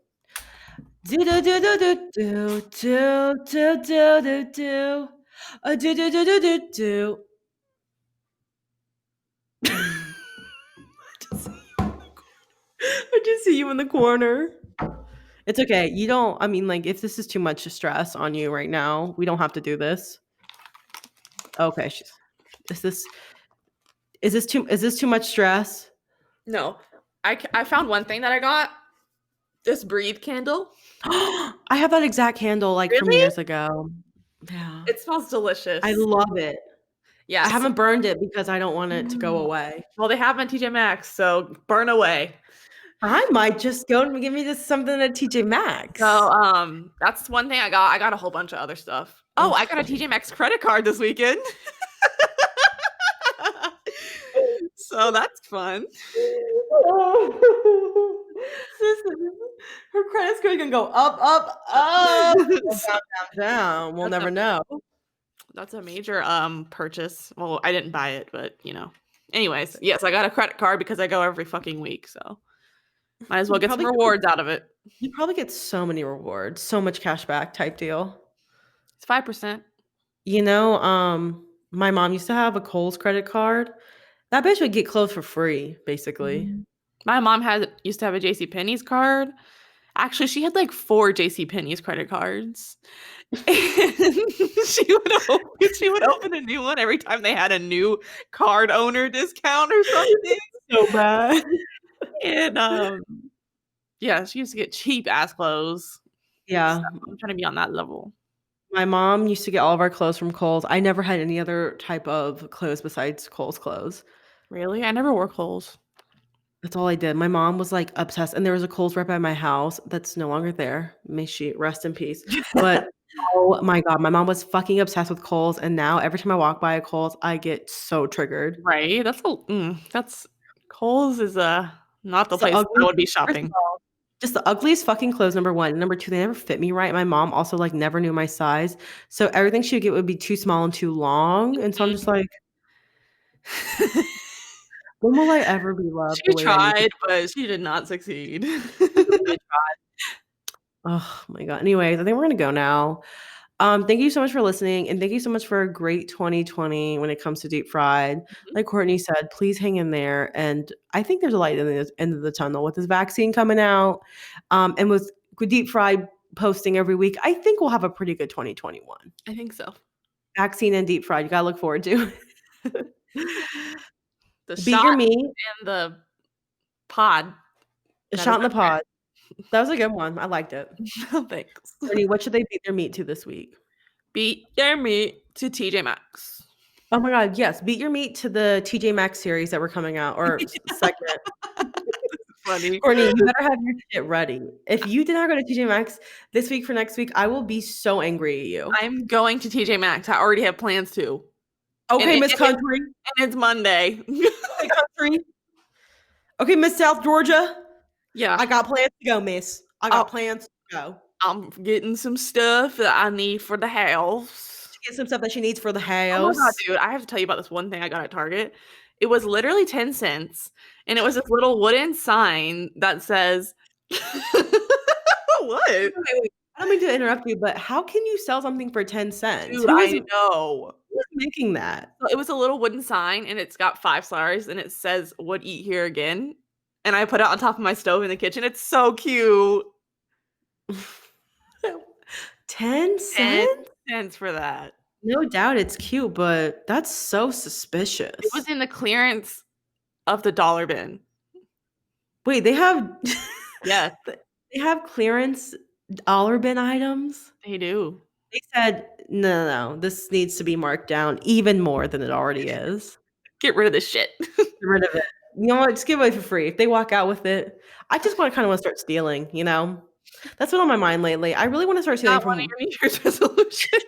Do do do do do do do do do do do. Do do do do do do. I just see you in the corner. It's okay. You don't. I mean, like, if this is too much stress on you right now, we don't have to do this. Okay. Is this is this too much stress? No, I found one thing that I got. This breathe candle. I have that exact candle like from Really? years ago. Yeah. It smells I delicious. love it. I Yes. haven't burned it because I don't want it to go Mm. away. Well, they have them at TJ Maxx, so burn away. I might just go and give me this something at TJ Maxx. So, that's one thing I got. I got a whole bunch of other stuff. Oh, I got a TJ Maxx credit card this weekend. So that's fun. Sis, her credit score can go up, up, up, down, down, down. We'll That's never a know. that's a major purchase. Well, I didn't buy it, but Anyways, yes, I got a credit card because I go every fucking week, so might as well get some rewards out of it. You probably get so many rewards, so much cash back type deal. It's 5%. You know, my mom used to have a Kohl's credit card. That bitch would get clothes for free, basically. My mom used to have a JC Penney's card. Actually, she had like 4 JC Penney's credit cards. And she would open a new one every time they had a new card owner discount or something. So bad. And yeah, she used to get cheap ass clothes. Yeah. So I'm trying to be on that level. My mom used to get all of our clothes from Kohl's. I never had any other type of clothes besides Kohl's clothes. Really? I never wore Kohl's. That's all I did. My mom was, like, obsessed, and there was a Kohl's right by my house that's no longer there. May she rest in peace. But, oh my god, my mom was fucking obsessed with Kohl's, and now every time I walk by a Kohl's, I get so triggered. Right? That's Kohl's is not the It's the place I ugly would be first of shopping. all, just the ugliest fucking clothes, number 1. Number 2, they never fit me right. My mom also, like, never knew my size, so everything she would get would be too small and too long, and so I'm just like, when will I ever be loved She the way I need to tried, but she did not succeed. be? Oh my god. Anyways, I think we're gonna go now. Thank you so much for listening, and thank you so much for a great 2020 when it comes to deep fried. Like Courtney said, please hang in there. And I think there's a light in the end of the tunnel with this vaccine coming out, and with deep fried posting every week. I think we'll have a pretty good 2021. I think so. Vaccine and deep fried, you gotta look forward to. The Beat your shot meat. and the pod. A That shot is in the my pod. That was a good one. I liked it. brand. Thanks. Courtney, what should they beat their meat to this week? Beat your meat to TJ Maxx. Oh my god, yes. Beat your meat to the TJ Maxx series that were coming out or segment. Funny. Courtney, you better have your shit ready. If you did not go to TJ Maxx this week for next week, I will be so angry at you. I'm going to TJ Maxx. I already have plans to. Okay, Miss and Country. it's Monday. Okay, Country. Okay, Miss South Georgia. Yeah. I got plans to go, Miss. I got plans to go. I'm getting some stuff that I need for the house. Get some stuff that she needs for the Oh house. my god, dude, I have to tell you about this one thing I got at Target. It was literally 10 cents, and it was this little wooden sign that says what? Wait. I don't mean to interrupt you, but how can you sell something for 10 cents? Dude, I know. Who's making that? So it was a little wooden sign, and it's got 5 stars, and it says, "Would eat here again." And I put it on top of my stove in the kitchen. It's so cute. 10 cents? 10 cents for that. No doubt it's cute, but that's so suspicious. It was in the clearance of the dollar bin. Wait, they have Yes, they have clearance dollar bin items? they do. They said, no, this needs to be marked down even more than it already is. Get rid of this shit. Get rid of it. You know what? Just give it away for free. If they walk out with it, I just kind of want to start stealing, you know? That's been on my mind lately. I really want to start stealing Not one of your New Year's resolutions.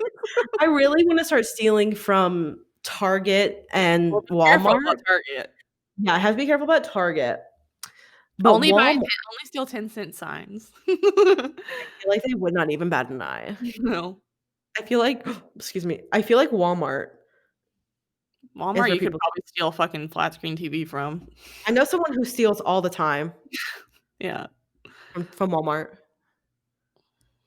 I really want to start stealing from Target and Well, be careful Walmart. about Target. Yeah, I have to be careful about Target. But Only Walmart, only steal 10-cent signs. I feel like they would not even bat an eye. No. I feel like excuse me. I feel like Walmart is Walmart, where you could people probably steal a fucking flat screen TV from. I know someone who steals all the time Yeah. from Walmart.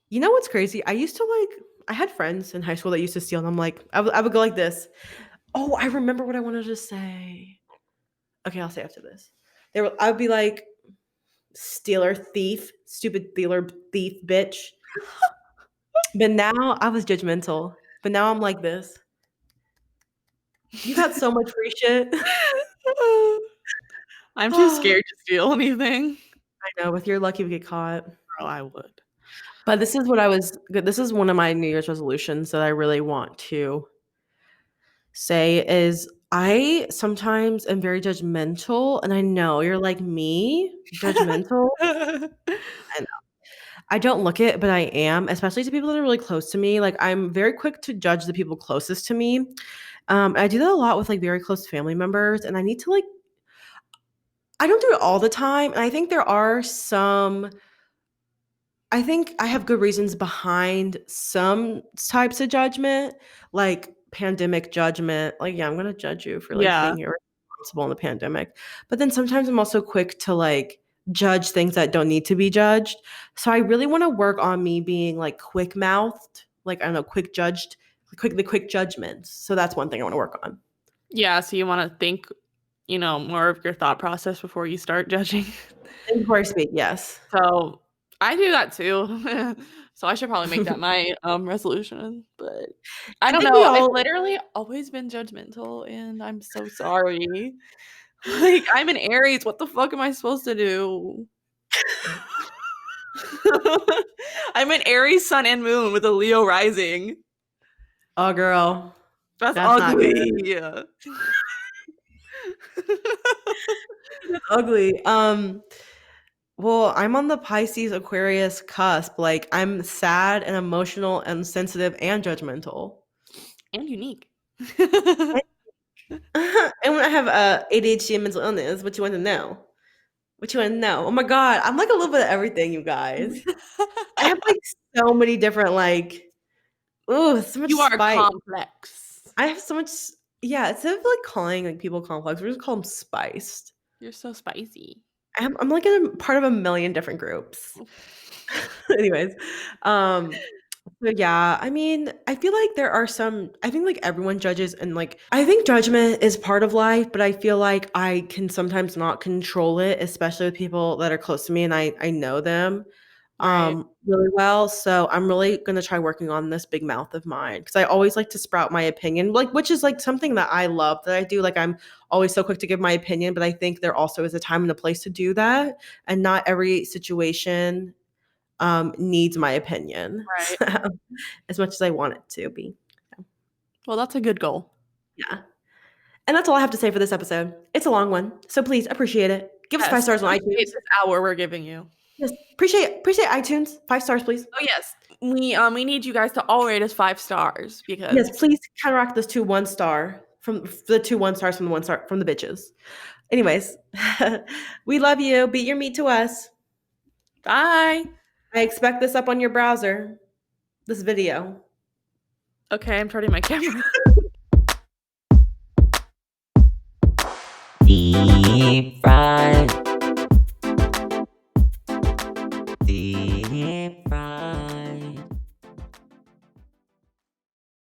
You know what's crazy? I used to like I had friends in high school that used to steal, and I'm like, I would go like this. Oh, I remember what I wanted to say. Okay, I'll say after this. I would be like, stealer, thief, stupid dealer, thief, bitch. But now I was judgmental. But now I'm like this. You got so much free shit. I'm too I scared to steal anything. know. With your luck, you would get caught. Oh, I would. But this is one of my New Year's resolutions that I really want to say is I sometimes am very judgmental, and I know you're like me, judgmental. I know. I don't look it, but I am, especially to people that are really close to me. Like I'm very quick to judge the people closest to me. I do that a lot with like very close family members, and I need to like I don't do it all the time, and I think there are some I think I have good reasons behind some types of judgment, like pandemic judgment. Like, yeah, I'm gonna judge you for like Yeah. being irresponsible in the pandemic. But then sometimes I'm also quick to like judge things that don't need to be judged. So I really want to work on me being like quick mouthed, like I don't know, quick judged, quick judgments. So that's one thing I want to work on. Yeah, so you wanna think, more of your thought process before you start judging. And before I speak, yes. So, I do that too. So I should probably make that my, resolution, but I I don't think we know, I've all literally always been judgmental, and I'm so sorry. Like, I'm an Aries, what the fuck am I supposed to do? I'm an Aries sun and moon with a Leo rising. oh girl, That's that's not ugly. good. That's ugly. Well, I'm on the Pisces Aquarius cusp. Like I'm sad and emotional and sensitive and judgmental. And unique. And when I have ADHD and mental illness, what you want to know? What you want to know? Oh my god, I'm like a little bit of everything, you guys. I have like so many different like, ooh, so much You are spite. complex. I have so much. Yeah, instead of like calling like people complex, we just call them spiced. You're so spicy. I'm like in a part of a million different groups. Anyways, so yeah, I mean, I feel like there are some I think like everyone judges and like I think judgment is part of life, but I feel like I can sometimes not control it, especially with people that are close to me and I know them Right. really well. So I'm really gonna try working on this big mouth of mine because I always like to sprout my opinion, like which is like something that I love that I do. Like I'm always so quick to give my opinion, but I think there also is a time and a place to do that, and not every situation needs my opinion Right. as much as I want it to be. Well, that's a good goal. Yeah. And that's all I have to say for this episode. It's a long one, so please appreciate it. Give us 5 Yes. stars on Appreciate iTunes. this hour we're giving you. Yes, appreciate iTunes. 5 stars, please. Oh, yes. We need you guys to all rate us 5 stars Yes, because please counteract this to 1 star from the 2 1 stars from the 1 star from the bitches. Anyways, we love you. Beat your meat to us. bye. I expect this up on your browser. This video. Okay, I'm turning my camera. Deep fried. Deep